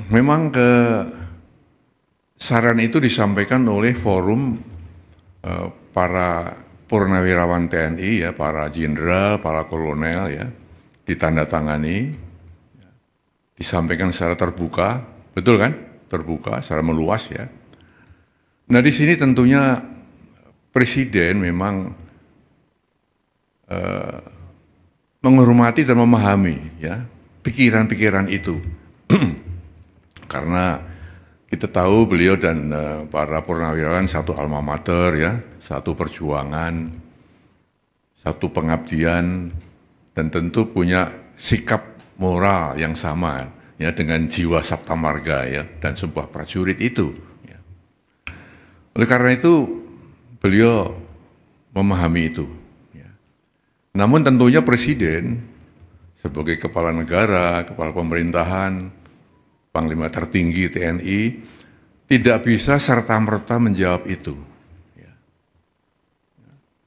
memang saran itu disampaikan oleh forum para purnawirawan TNI ya, para jenderal, para kolonel ya, ditandatangani, disampaikan secara terbuka, betul kan? Terbuka, secara meluas ya. Nah di sini tentunya Presiden memang menghormati dan memahami ya pikiran-pikiran itu, karena kita tahu beliau dan para purnawirawan satu alma mater ya, satu perjuangan, satu pengabdian, dan tentu punya sikap moral yang sama ya dengan jiwa sabta marga ya dan sebuah prajurit itu. Ya. Oleh karena itu beliau memahami itu. Ya. Namun tentunya Presiden sebagai kepala negara, kepala pemerintahan, Panglima tertinggi TNI, tidak bisa serta-merta menjawab itu. Ya.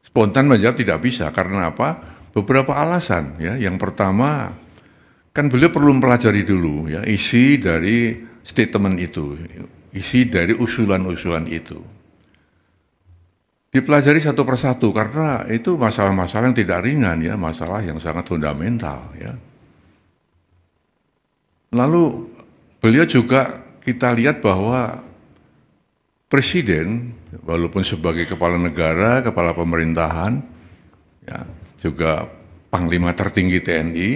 Spontan menjawab tidak bisa, karena apa? Beberapa alasan. Ya. Yang pertama, kan beliau perlu mempelajari dulu ya isi dari statement itu, isi dari usulan-usulan itu. Dipelajari satu persatu, karena itu masalah-masalah yang tidak ringan ya, masalah yang sangat fundamental ya. Lalu beliau juga kita lihat bahwa Presiden, walaupun sebagai kepala negara, kepala pemerintahan, ya, juga Panglima tertinggi TNI,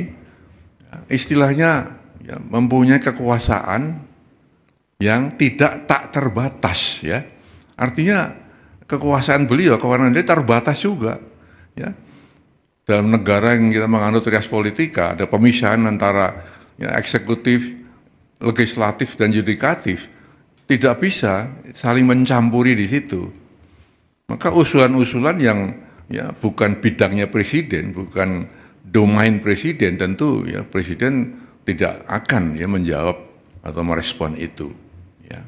ya, istilahnya ya, mempunyai kekuasaan yang tidak tak terbatas. Ya. Artinya kekuasaan beliau, kewenangan dia terbatas juga. Ya. Dalam negara yang kita menganut res politika, ada pemisahan antara ya, eksekutif, legislatif dan yudikatif, tidak bisa saling mencampuri di situ. Maka usulan-usulan yang ya bukan bidangnya Presiden, bukan domain Presiden, tentu ya Presiden tidak akan ya menjawab atau merespon itu. Ya.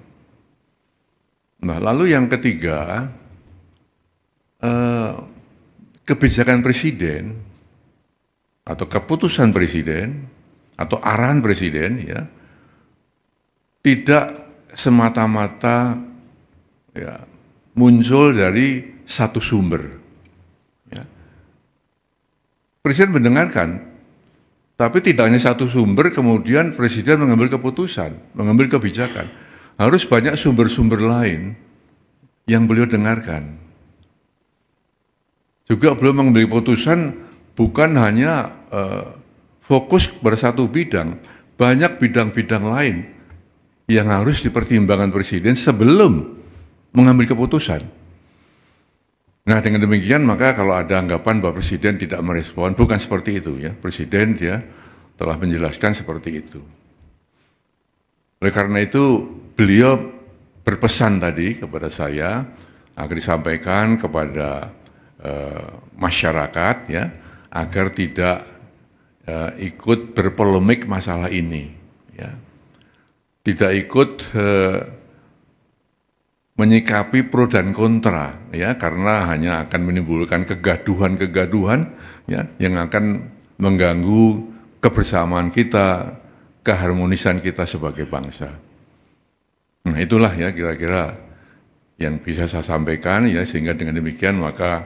Nah lalu yang ketiga, kebijakan Presiden atau keputusan Presiden atau arahan Presiden ya tidak semata-mata ya, muncul dari satu sumber. Ya. Presiden mendengarkan, tapi tidak hanya satu sumber, kemudian Presiden mengambil keputusan, mengambil kebijakan. Harus banyak sumber-sumber lain yang beliau dengarkan. Juga beliau mengambil keputusan bukan hanya fokus pada satu bidang, banyak bidang-bidang lain yang harus dipertimbangkan Presiden sebelum mengambil keputusan. Nah dengan demikian maka kalau ada anggapan bahwa Presiden tidak merespon, bukan seperti itu ya. Presiden dia telah menjelaskan seperti itu. Oleh karena itu beliau berpesan tadi kepada saya agar disampaikan kepada masyarakat ya agar tidak ikut berpolemik masalah ini. Ya. Tidak ikut menyikapi pro dan kontra ya karena hanya akan menimbulkan kegaduhan-kegaduhan ya yang akan mengganggu kebersamaan kita, keharmonisan kita sebagai bangsa. Nah itulah ya kira-kira yang bisa saya sampaikan ya sehingga dengan demikian maka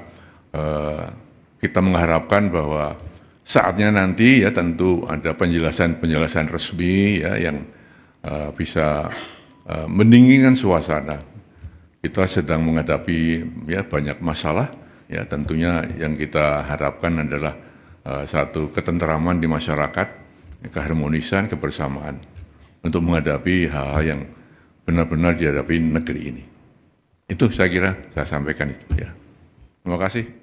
kita mengharapkan bahwa saatnya nanti ya tentu ada penjelasan-penjelasan resmi ya yang bisa mendinginkan suasana. Kita sedang menghadapi ya banyak masalah ya tentunya yang kita harapkan adalah satu ketenteraman di masyarakat, keharmonisan, kebersamaan untuk menghadapi hal-hal yang benar-benar dihadapi negeri ini. Itu saya kira saya sampaikan itu ya. Terima kasih.